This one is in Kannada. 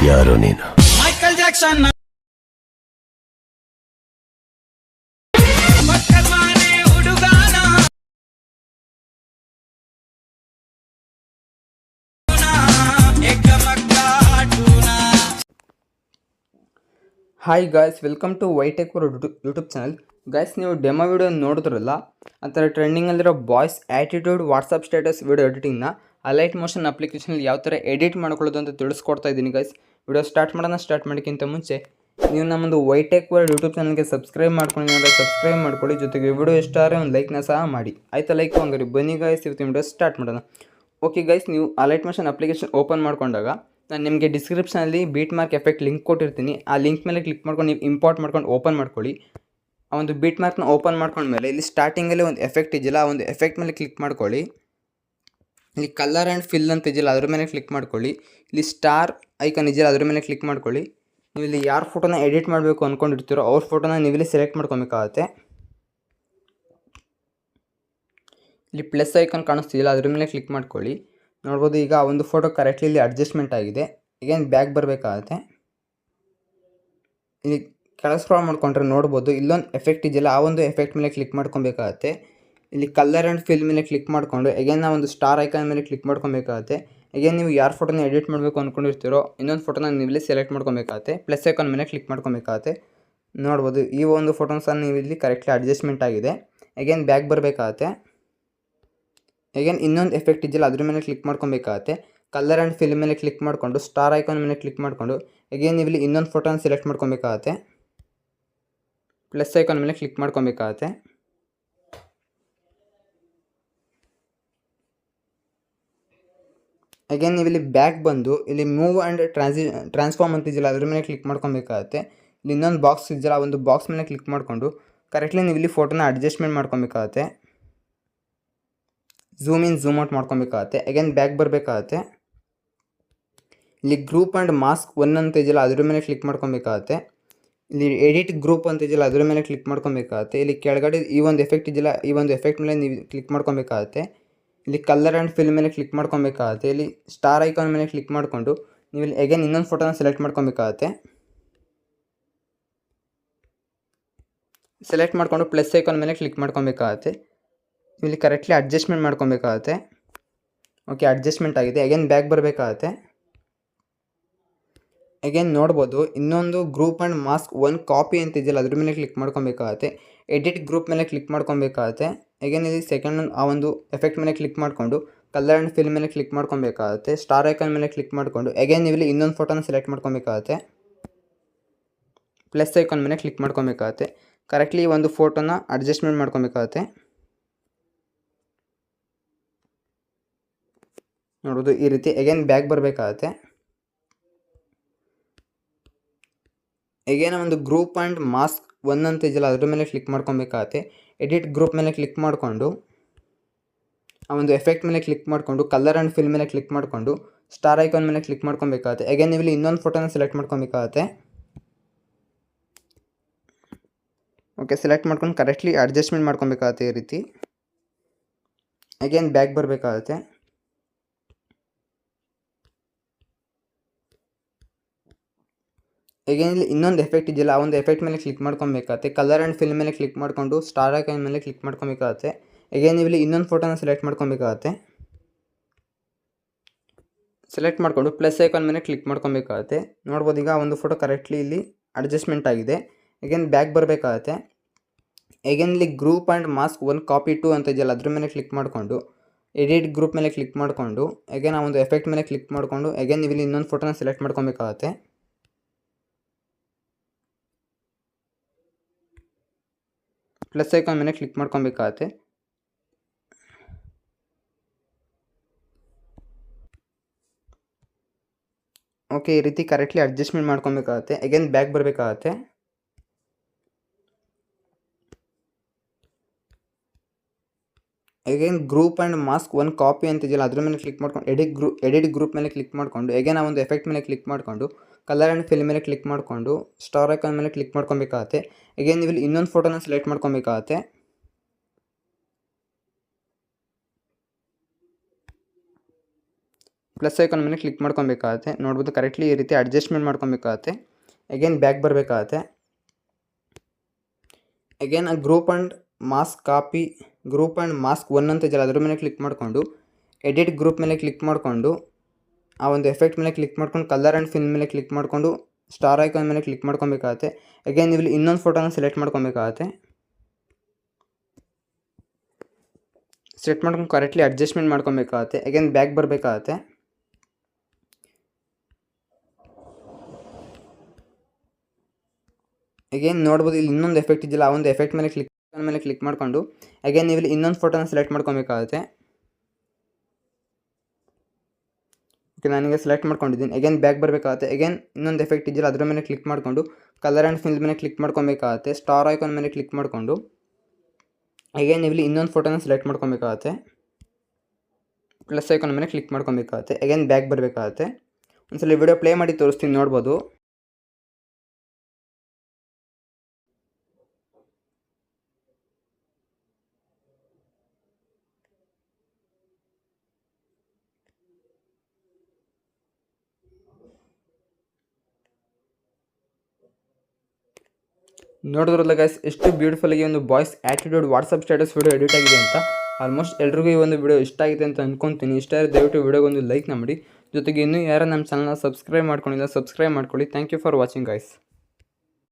ಯಾರು ನೀನು? ಮೈಕಲ್ ಜಾಕ್ಸನ್ ಪಕ್ಕದ ಮನೆ ಹುಡುಗನ ಏಕಮಕ್ಕ ಟೂನ. ಹಾಯ್ ಗಾಯ್ಸ್, ವೆಲ್ಕಮ್ ಟು ವೈಟೆಕ್ ಯೂಟ್ಯೂಬ್ ಚಾನಲ್. ಗಾಯ್ಸ್, ನೀವು ಡೆಮೋ ವಿಡಿಯೋ ನೋಡಿದ್ರಲ್ಲ, ಆ ಥರ ಟ್ರೆಂಡಿಂಗಲ್ಲಿರೋ boys attitude WhatsApp status video ಎಡಿಟಿಂಗ್ನ ಅಲೈಟ್ ಮೋಷನ್ ಅಪ್ಲಿಕೇಶನಲ್ಲಿ ಯಾವ ಥರ ಎಡಿಟ್ ಮಾಡ್ಕೊಳ್ಳೋದು ಅಂತ ತಿಳಿಸ್ಕೊಡ್ತಾ ಇದ್ದೀನಿ ಗಾಯ್ಸ್. ವಿಡಿಯೋ ಸ್ಟಾರ್ಟ್ ಮಾಡೋಕ್ಕಿಂತ ಮುಂಚೆ ನೀವು ನಮ್ಮದು ವೈಟೆಕ್ ವರ್ಲ್ಡ್ ಯೂಟ್ಯೂಬ್ ಚಾನಲ್ಗೆ ಸಬ್ಸ್ಕ್ರೈಬ್ ಮಾಡ್ಕೊಂಡು ಸಬ್ಸ್ಕ್ರೈಬ್ ಮಾಡ್ಕೊಳ್ಳಿ. ಜೊತೆಗೆ ವಿಡಿಯೋ ಇಷ್ಟ ಆದರೆ ಒಂದು ಲೈಕ್ನ ಸಹ ಮಾಡಿ. ಆಯಿತಾ? ಲೈಕ್ ಹಂಗಾರಿ ಬನ್ನಿ ಗಾಯ್ಸ್, ಇವತ್ತಿನ ವಿಡಿಯೋ ಸ್ಟಾರ್ಟ್ ಮಾಡೋಣ. ಓಕೆ ಗೈಸ್, ನೀವು ಅಲೈಟ್ ಮೋಷನ್ ಅಪ್ಲಿಕೇಶನ್ ಓಪನ್ ಮಾಡ್ಕೊಂಡಾಗ ನಾನು ನಿಮಗೆ ಡಿಸ್ಕ್ರಿಪ್ಷನಲ್ಲಿ ಬೀಟ್ ಮಾರ್ಕ್ ಎಫೆಕ್ಟ್ ಲಿಂಕ್ ಕೊಟ್ಟಿರ್ತೀನಿ. ಆ ಲಿಂಕ್ ಮೇಲೆ ಕ್ಲಿಕ್ ಮಾಡ್ಕೊಂಡು ನೀವು ಇಂಪೋರ್ಟ್ ಮಾಡ್ಕೊಂಡು ಓಪನ್ ಮಾಡ್ಕೊಳ್ಳಿ. ಆ ಒಂದು ಬೀಟ್ ಮಾರ್ಕ್ನ ಓಪನ್ ಮಾಡ್ಕೊಂಡ್ಮೇಲೆ ಇಲ್ಲಿ ಸ್ಟಾರ್ಟಿಂಗಲ್ಲಿ ಒಂದು ಎಫೆಕ್ಟ್ ಇದೆಯಲ್ಲ, ಆ ಒಂದು ಎಫೆಕ್ಟ್ ಮೇಲೆ ಕ್ಲಿಕ್ ಮಾಡ್ಕೊಳ್ಳಿ. ಇಲ್ಲಿ ಕಲರ್ ಆ್ಯಂಡ್ ಫಿಲ್ ಅಂತ ಇದೆಯಲ್ಲ, ಅದ್ರ ಮೇಲೆ ಕ್ಲಿಕ್ ಮಾಡ್ಕೊಳ್ಳಿ. ಇಲ್ಲಿ ಸ್ಟಾರ್ ಐಕನ್ ಇದೆಯಲ್ಲ, ಅದ್ರ ಮೇಲೆ ಕ್ಲಿಕ್ ಮಾಡ್ಕೊಳ್ಳಿ. ನೀವು ಇಲ್ಲಿ ಯಾರ ಫೋಟೋನ ಎಡಿಟ್ ಮಾಡಬೇಕು ಅಂದ್ಕೊಂಡಿರ್ತೀರೋ ಅವ್ರ ಫೋಟೋನ ನೀವಿಲ್ಲಿ ಸೆಲೆಕ್ಟ್ ಮಾಡ್ಕೊಬೇಕಾಗತ್ತೆ. ಇಲ್ಲಿ ಪ್ಲಸ್ ಐಕನ್ ಕಾಣಿಸ್ತಿದೆಯಲ್ಲ, ಅದ್ರ ಮೇಲೆ ಕ್ಲಿಕ್ ಮಾಡ್ಕೊಳ್ಳಿ. ನೋಡ್ಬೋದು, ಈಗ ಆ ಒಂದು ಫೋಟೋ ಕರೆಕ್ಟ್ಲಿ ಇಲ್ಲಿ ಅಡ್ಜಸ್ಟ್ಮೆಂಟ್ ಆಗಿದೆ. ಈಗೇನು ಬ್ಯಾಕ್ ಬರಬೇಕಾಗತ್ತೆ. ಇಲ್ಲಿ ಕೆಳಗೆ ಸ್ಕ್ರಾಲ್ ಮಾಡ್ಕೊಂಡ್ರೆ ನೋಡ್ಬೋದು, ಇಲ್ಲೊಂದು ಎಫೆಕ್ಟ್ ಇದೆಯಲ್ಲ, ಆ ಒಂದು ಎಫೆಕ್ಟ್ ಮೇಲೆ ಕ್ಲಿಕ್ ಮಾಡ್ಕೊಬೇಕಾಗತ್ತೆ. ಇಲ್ಲಿ ಕಲರ್ ಆ್ಯಂಡ್ ಫಿಲ್ ಮೇಲೆ ಕ್ಲಿಕ್ ಮಾಡಿಕೊಂಡು ಎಗೇನ್ ನಾವು ಒಂದು ಸ್ಟಾರ್ ಐಕಾನ್ ಮೇಲೆ ಕ್ಲಿಕ್ ಮಾಡ್ಕೊಬೇಕಾಗತ್ತೆ. ಎಗೇನ್ ನೀವು ಯಾರು ಫೋಟೋನ ಎಡಿಟ್ ಮಾಡಬೇಕು ಅಂದ್ಕೊಂಡಿರ್ತೀರೋ ಇನ್ನೊಂದು ಫೋಟೋನ ನೀವಿಲ್ಲಿ ಸೆಲೆಕ್ಟ್ ಮಾಡ್ಕೊಬೇಕಾಗತ್ತೆ. ಪ್ಲಸ್ ಐಕಾನ್ ಮೇಲೆ ಕ್ಲಿಕ್ ಮಾಡ್ಕೊಬೇಕಾಗತ್ತೆ. ನೋಡ್ಬೋದು, ಈ ಒಂದು ಫೋಟೋನ ಸಹ ನೀವು ಇಲ್ಲಿ ಕರೆಕ್ಟ್ಲಿ ಅಡ್ಜಸ್ಟ್ಮೆಂಟ್ ಆಗಿದೆ. ಎಗೇನ್ ಬ್ಯಾಕ್ ಬರಬೇಕಾಗತ್ತೆ. ಎಗೇನ್ ಇನ್ನೊಂದು ಎಫೆಕ್ಟ್ ಇದೆಯಲ್ಲ, ಅದ್ರ ಮೇಲೆ ಕ್ಲಿಕ್ ಮಾಡ್ಕೊಬೇಕಾಗತ್ತೆ. ಕಲರ್ ಆ್ಯಂಡ್ ಫಿಲ್ ಮೇಲೆ ಕ್ಲಿಕ್ ಮಾಡಿಕೊಂಡು ಸ್ಟಾರ್ ಐಕಾನ್ ಮೇಲೆ ಕ್ಲಿಕ್ ಮಾಡಿಕೊಂಡು ಎಗೇನ್ ನೀವು ಇಲ್ಲಿ ಇನ್ನೊಂದು ಫೋಟೋನ ಸೆಲೆಕ್ಟ್ ಮಾಡ್ಕೊಬೇಕಾಗತ್ತೆ. ಪ್ಲಸ್ ಐಕಾನ್ ಮೇಲೆ ಕ್ಲಿಕ್ ಮಾಡ್ಕೊಬೇಕಾಗತ್ತೆ. ಅಗೇನ್ ನೀವು ಇಲ್ಲಿ ಬ್ಯಾಕ್ ಬಂದು ಇಲ್ಲಿ ಮೂವ್ ಆ್ಯಂಡ್ ಟ್ರಾನ್ಸ್ಫಾರ್ಮ್ ಅಂತಿದೆಯಲ್ಲ, ಅದ್ರ ಮೇಲೆ ಕ್ಲಿಕ್ ಮಾಡ್ಕೊಬೇಕಾಗತ್ತೆ. ಇಲ್ಲಿ ಇನ್ನೊಂದು ಬಾಕ್ಸ್ ಇದೆಯಲ್ಲ, ಆ ಒಂದು ಬಾಕ್ಸ್ ಮೇಲೆ ಕ್ಲಿಕ್ ಮಾಡಿಕೊಂಡು ಕರೆಕ್ಟ್ಲಿ ನೀವು ಇಲ್ಲಿ ಫೋಟೋನ ಅಡ್ಜಸ್ಟ್ಮೆಂಟ್ ಮಾಡ್ಕೊಬೇಕಾಗತ್ತೆ. ಝೂಮ್ ಇನ್ ಝೂಮ್ ಔಟ್ ಮಾಡ್ಕೊಬೇಕಾಗತ್ತೆ. ಅಗೇನ್ ಬ್ಯಾಕ್ ಬರಬೇಕಾಗತ್ತೆ. ಇಲ್ಲಿ ಗ್ರೂಪ್ ಆ್ಯಂಡ್ ಮಾಸ್ಕ್ 1 ಅಂತ ಇದೆಯಲ್ಲ, ಅದ್ರ ಮೇಲೆ ಕ್ಲಿಕ್ ಮಾಡ್ಕೊಬೇಕಾಗತ್ತೆ. ಇಲ್ಲಿ ಎಡಿಟ್ ಗ್ರೂಪ್ ಅಂತ ಇದೆಯಲ್ಲ, ಅದ್ರ ಮೇಲೆ ಕ್ಲಿಕ್ ಮಾಡ್ಕೊಬೇಕಾಗತ್ತೆ. ಇಲ್ಲಿ ಕೆಳಗಡೆ ಈ ಒಂದು ಎಫೆಕ್ಟ್ ಇದೆಯಲ್ಲ, ಈ ಒಂದು ಎಫೆಕ್ಟ್ ಮೇಲೆ ನೀವು ಕ್ಲಿಕ್ ಮಾಡ್ಕೊಬೇಕಾಗತ್ತೆ. ಇಲ್ಲಿ ಕಲರ್ ಆ್ಯಂಡ್ ಫಿಲ್ ಮೇಲೆ ಕ್ಲಿಕ್ ಮಾಡ್ಕೊಬೇಕಾಗತ್ತೆ. ಇಲ್ಲಿ ಸ್ಟಾರ್ ಐಕಾನ್ ಮೇಲೆ ಕ್ಲಿಕ್ ಮಾಡಿಕೊಂಡು ನೀವು ಇಲ್ಲಿ ಅಗೇನ್ ಇನ್ನೊಂದು ಫೋಟೋನ ಸೆಲೆಕ್ಟ್ ಮಾಡ್ಕೊಬೇಕಾಗತ್ತೆ. ಸೆಲೆಕ್ಟ್ ಮಾಡಿಕೊಂಡು ಪ್ಲಸ್ ಐಕಾನ್ ಮೇಲೆ ಕ್ಲಿಕ್ ಮಾಡ್ಕೊಬೇಕಾಗತ್ತೆ. ಇಲ್ಲಿ ಕರೆಕ್ಟ್ಲಿ ಅಡ್ಜಸ್ಟ್ಮೆಂಟ್ ಮಾಡ್ಕೊಬೇಕಾಗತ್ತೆ. ಓಕೆ, ಅಡ್ಜಸ್ಟ್ಮೆಂಟ್ ಆಗಿದೆ. ಅಗೇನ್ ಬ್ಯಾಕ್ ಬರಬೇಕಾಗತ್ತೆ. ಅಗೇನ್ ನೋಡ್ಬೋದು, ಇನ್ನೊಂದು ಗ್ರೂಪ್ ಆ್ಯಂಡ್ ಮಾಸ್ಕ್ 1 ಕಾಪಿ ಅಂತ ಇದೆಯಲ್ಲ, ಅದ್ರ ಮೇಲೆ ಕ್ಲಿಕ್ ಮಾಡ್ಕೊಬೇಕಾಗತ್ತೆ. ಎಡಿಟ್ ಗ್ರೂಪ್ ಮೇಲೆ ಕ್ಲಿಕ್ ಮಾಡ್ಕೊಬೇಕಾಗತ್ತೆ. ಅಗೇನ್ ಇಲ್ಲಿ ಸೆಕೆಂಡ್ ಆ ಒಂದು ಎಫೆಕ್ಟ್ ಮೇಲೆ ಕ್ಲಿಕ್ ಮಾಡಿಕೊಂಡು ಕಲರ್ ಆ್ಯಂಡ್ ಫಿಲ್ ಮೇಲೆ ಕ್ಲಿಕ್ ಮಾಡ್ಕೊಬೇಕಾಗತ್ತೆ. ಸ್ಟಾರ್ ಐಕಾನ್ ಮೇಲೆ ಕ್ಲಿಕ್ ಮಾಡಿಕೊಂಡು ಅಗೇನ್ ನೀವು ಇಲ್ಲಿ ಇನ್ನೊಂದು ಫೋಟೋನ ಸೆಲೆಕ್ಟ್ ಮಾಡ್ಕೊಬೇಕಾಗತ್ತೆ. ಪ್ಲಸ್ ಐಕಾನ್ ಮೇಲೆ ಕ್ಲಿಕ್ ಮಾಡ್ಕೊಬೇಕಾಗತ್ತೆ. ಕರೆಕ್ಟ್ಲಿ ಈ ಒಂದು ಫೋಟೋನ ಅಡ್ಜಸ್ಟ್ಮೆಂಟ್ ಮಾಡ್ಕೊಬೇಕಾಗತ್ತೆ. ನೋಡೋದು ಈ ರೀತಿ. ಅಗೇನ್ ಬ್ಯಾಕ್ ಬರಬೇಕಾಗತ್ತೆ. ಅಗೇನ್ ಒಂದು ಗ್ರೂಪ್ ಆ್ಯಂಡ್ ಮಾಸ್ಕ್ 1 ಅಂತ ಇದೆಯಲ್ಲ, ಅದ್ರ ಮೇಲೆ ಕ್ಲಿಕ್ ಮಾಡ್ಕೊಬೇಕಾಗತ್ತೆ. ಎಡಿಟ್ ಗ್ರೂಪ್ ಮೇಲೆ ಕ್ಲಿಕ್ ಮಾಡಿಕೊಂಡು ಆ ಒಂದು ಎಫೆಕ್ಟ್ ಮೇಲೆ ಕ್ಲಿಕ್ ಮಾಡಿಕೊಂಡು ಕಲರ್ ಆ್ಯಂಡ್ ಫಿಲ್ ಮೇಲೆ ಕ್ಲಿಕ್ ಮಾಡಿಕೊಂಡು ಸ್ಟಾರ್ ಐಕಾನ್ ಮೇಲೆ ಕ್ಲಿಕ್ ಮಾಡ್ಕೊಬೇಕಾಗತ್ತೆ. ಅಗೇನ್ ನೀವು ಇಲ್ಲಿ ಇನ್ನೊಂದು ಫೋಟೋನ ಸೆಲೆಕ್ಟ್ ಮಾಡ್ಕೊಬೇಕಾಗತ್ತೆ. ಓಕೆ, ಸೆಲೆಕ್ಟ್ ಮಾಡ್ಕೊಂಡು ಕರೆಕ್ಟ್ಲಿ ಅಡ್ಜಸ್ಟ್ಮೆಂಟ್ ಮಾಡ್ಕೊಬೇಕಾಗತ್ತೆ ಈ ರೀತಿ. ಅಗೇನ್ ಬ್ಯಾಕ್ ಬರಬೇಕಾಗತ್ತೆ. ಅಗೇನ್ ಇಲ್ಲಿ ಇನ್ನೊಂದು ಎಫೆಕ್ಟ್ ಇದೆಯಲ್ಲ, ಆ ಒಂದು ಎಫೆಕ್ಟ್ ಮೇಲೆ ಕ್ಲಿಕ್ ಮಾಡ್ಕೊಬೇಕಾಗತ್ತೆ. ಕಲರ್ ಆ್ಯಂಡ್ ಫಿಲ್ ಮೇಲೆ ಕ್ಲಿಕ್ ಮಾಡಿಕೊಂಡು ಸ್ಟಾರ್ ಐಕಾನ್ ಮೇಲೆ ಕ್ಲಿಕ್ ಮಾಡ್ಕೊಬೇಕಾಗತ್ತೆ. ಅಗೇನ್ ನೀವು ಇಲ್ಲಿ ಇನ್ನೊಂದು ಫೋಟೋನ ಸೆಲೆಕ್ಟ್ ಮಾಡ್ಕೊಬೇಕಾಗತ್ತೆ. ಸೆಲೆಕ್ಟ್ ಮಾಡಿಕೊಂಡು ಪ್ಲಸ್ ಐಕಾನ್ ಮೇಲೆ ಕ್ಲಿಕ್ ಮಾಡ್ಕೊಬೇಕಾಗತ್ತೆ. ನೋಡ್ಬೋದು, ಈಗ ಒಂದು ಫೋಟೋ ಕರೆಕ್ಟ್ಲಿ ಇಲ್ಲಿ ಅಡ್ಜಸ್ಟ್ಮೆಂಟ್ ಆಗಿದೆ. ಅಗೇನ್ ಬ್ಯಾಕ್ ಬರಬೇಕಾಗತ್ತೆ. ಅಗೇನ್ ಇಲ್ಲಿ ಗ್ರೂಪ್ ಆ್ಯಂಡ್ ಮಾಸ್ಕ್ 1 ಕಾಪಿ 2 ಅಂತ ಇದೆಯಲ್ಲ, ಅದ್ರ ಮೇಲೆ ಕ್ಲಿಕ್ ಮಾಡಿಕೊಂಡು ಎಡಿಟ್ ಗ್ರೂಪ್ ಮೇಲೆ ಕ್ಲಿಕ್ ಮಾಡಿಕೊಂಡು ಅಗೇನ್ ಆ ಒಂದು ಎಫೆಕ್ಟ್ ಮೇಲೆ ಕ್ಲಿಕ್ ಮಾಡಿಕೊಂಡು ಅಗೇನ್ ನೀವು ಇಲ್ಲಿ ಇನ್ನೊಂದು ಫೋಟೋನ ಸೆಲೆಕ್ಟ್ ಮಾಡ್ಕೊಬೇಕಾಗತ್ತೆ. ಪ್ಲಸ್ ಐಕಾನ್ ಮೇಲೆ ಕ್ಲಿಕ್ ಮಾಡ್ಕೊಬೇಕಾಗತ್ತೆ. ಓಕೆ, ಈ ರೀತಿ ಕರೆಕ್ಟ್ಲಿ ಅಡ್ಜಸ್ಟ್ಮೆಂಟ್ ಮಾಡ್ಕೊಬೇಕಾಗತ್ತೆ. ಅಗೇನ್ ಬ್ಯಾಕ್ ಬರಬೇಕಾಗತ್ತೆ. Again group and mask 1 copy ಅಂತ ಇದೆಯಲ್ಲ, ಅದ್ರ ಮೇಲೆ ಕ್ಲಿಕ್ ಮಾಡ್ಕೊಂಡು ಎಡಿಟ್ ಗ್ರೂಪ್ ಮೇಲೆ ಕ್ಲಿಕ್ ಮಾಡಿಕೊಂಡು ಅಗೇನ್ ಆ ಒಂದು ಎಫೆಕ್ಟ್ ಮೇಲೆ ಕ್ಲಿಕ್ ಮಾಡಿಕೊಂಡು ಕಲರ್ ಆ್ಯಂಡ್ ಫಿಲ್ ಮೇಲೆ ಕ್ಲಿಕ್ ಮಾಡಿಕೊಂಡು ಸ್ಟಾರ್ ಐಕಾನ್ ಮೇಲೆ ಕ್ಲಿಕ್ ಮಾಡ್ಕೊಬೇಕಾಗತ್ತೆ. ಅಗೇನ್ ನೀವು ಇಲ್ಲಿ ಇನ್ನೊಂದು ಫೋಟೋನ ಸೆಲೆಕ್ಟ್ ಮಾಡ್ಕೊಬೇಕಾಗತ್ತೆ. ಪ್ಲಸ್ ಐಕಾನ್ ಮೇಲೆ ಕ್ಲಿಕ್ ಮಾಡ್ಕೊಬೇಕಾಗತ್ತೆ. ನೋಡ್ಬೋದು ಕರೆಕ್ಟ್ಲಿ ಈ ರೀತಿ ಅಡ್ಜಸ್ಟ್ಮೆಂಟ್ ಮಾಡ್ಕೊಬೇಕಾಗತ್ತೆ. ಅಗೇನ್ ಬ್ಯಾಕ್ ಬರಬೇಕಾಗತ್ತೆ. Again group and mask copy group and mask 1 ಅಂತ ಇದೆಯಲ್ಲ ಅದ್ರ ಮೇಲೆ ಕ್ಲಿಕ್ ಮಾಡಿಕೊಂಡು ಎಡಿಟ್ ಗ್ರೂಪ್ ಮೇಲೆ ಕ್ಲಿಕ್ ಮಾಡಿಕೊಂಡು ಆ ಒಂದು ಎಫೆಕ್ಟ್ ಮೇಲೆ ಕ್ಲಿಕ್ ಮಾಡ್ಕೊಂಡು ಕಲರ್ ಆ್ಯಂಡ್ ಫಿಲ್ ಮೇಲೆ ಕ್ಲಿಕ್ ಮಾಡಿಕೊಂಡು ಸ್ಟಾರ್ ಐಕಾನ್ ಮೇಲೆ ಕ್ಲಿಕ್ ಮಾಡ್ಕೊಬೇಕಾಗತ್ತೆ. ಅಗೇನ್ ಇಲ್ಲಿ ಇನ್ನೊಂದು ಫೋಟೋನ ಸೆಲೆಕ್ಟ್ ಮಾಡ್ಕೊಬೇಕಾಗತ್ತೆ. ಸೆಲೆಕ್ಟ್ ಮಾಡ್ಕೊಂಡು ಕರೆಕ್ಟ್ಲಿ ಅಡ್ಜಸ್ಟ್ಮೆಂಟ್ ಮಾಡ್ಕೊಬೇಕಾಗತ್ತೆ. ಅಗೇನ್ ಬ್ಯಾಕ್ ಬರಬೇಕಾಗತ್ತೆ. ಅಗೇನ್ ನೋಡ್ಬೋದು ಇಲ್ಲಿ ಇನ್ನೊಂದು ಎಫೆಕ್ಟ್ ಇದೆಯಲ್ಲ ಆ ಒಂದು ಎಫೆಕ್ಟ್ ಮೇಲೆ ಕ್ಲಿಕ್ ಮಾಡಿಕೊಂಡು ಅಗೇನ್ ನೀವು ಇಲ್ಲಿ ಇನ್ನೊಂದು ಫೋಟೋನ ಸೆಲೆಕ್ಟ್ ಮಾಡ್ಕೊಬೇಕಾಗುತ್ತೆ. ಓಕೆ, ನಾನೀಗ ಸೆಲೆಕ್ಟ್ ಮಾಡ್ಕೊಂಡಿದ್ದೀನಿ. ಅಗೇನ್ ಬ್ಯಾಕ್ ಬರಬೇಕಾಗುತ್ತೆ. ಅಗೇನ್ ಇನ್ನೊಂದು ಎಫೆಕ್ಟ್ ಇದೆಯಲ್ಲ ಅದ್ರ ಮೇಲೆ ಕ್ಲಿಕ್ ಮಾಡಿಕೊಂಡು ಕಲರ್ ಆ್ಯಂಡ್ ಫಿಲ್ ಮೇಲೆ ಕ್ಲಿಕ್ ಮಾಡ್ಕೊಬೇಕಾಗುತ್ತೆ. ಸ್ಟಾರ್ ಐಕಾನ್ ಮೇಲೆ ಕ್ಲಿಕ್ ಮಾಡಿಕೊಂಡು ಅಗೇನ್ ನೀವು ಇಲ್ಲಿ ಇನ್ನೊಂದು ಫೋಟೋನ ಸೆಲೆಕ್ಟ್ ಮಾಡ್ಕೊಬೇಕಾಗುತ್ತೆ. ಪ್ಲಸ್ ಐಕಾನ್ ಮೇಲೆ ಕ್ಲಿಕ್ ಮಾಡ್ಕೊಬೇಕಾಗುತ್ತೆ. ಅಗೇನ್ ಬ್ಯಾಕ್ ಬರಬೇಕಾಗುತ್ತೆ. ಒಂದ್ಸಲ ವಿಡಿಯೋ ಪ್ಲೇ ಮಾಡಿ ತೋರಿಸ್ತೀನಿ, ನೋಡ್ಬೋದು. ನೋಡಿದ್ರಲ್ಲ ಗೈಸ್ ಎಷ್ಟು ಬ್ಯೂಟಿಫುಲ್ಲಾಗಿ ಒಂದು boys attitude WhatsApp status video edit ಆಗಿದೆ ಅಂತ. ಆಲ್ಮೋಸ್ಟ್ ಎಲ್ರಿಗೂ ಈ ಒಂದು ವಿಡಿಯೋ ಇಷ್ಟ ಆಗಿದೆ ಅಂತ ಅಂದ್ಕೊತೀನಿ. ಇಷ್ಟ ಆದರೆ ದಯವಿಟ್ಟು ವಿಡಿಯೋಗೊಂದು ಲೈಕ್ ಮಾಡಿ. ಜೊತೆಗೆ ಇನ್ನೂ ಯಾರು ನಮ್ಮ ಚಾನಲ್ನ ಸಬ್ಸ್ಕ್ರೈಬ್ ಮಾಡ್ಕೊಂಡಿಲ್ಲ ಸಬ್ಸ್ಕ್ರೈಬ್ ಮಾಡ್ಕೊಳ್ಳಿ. Thank you for watching guys.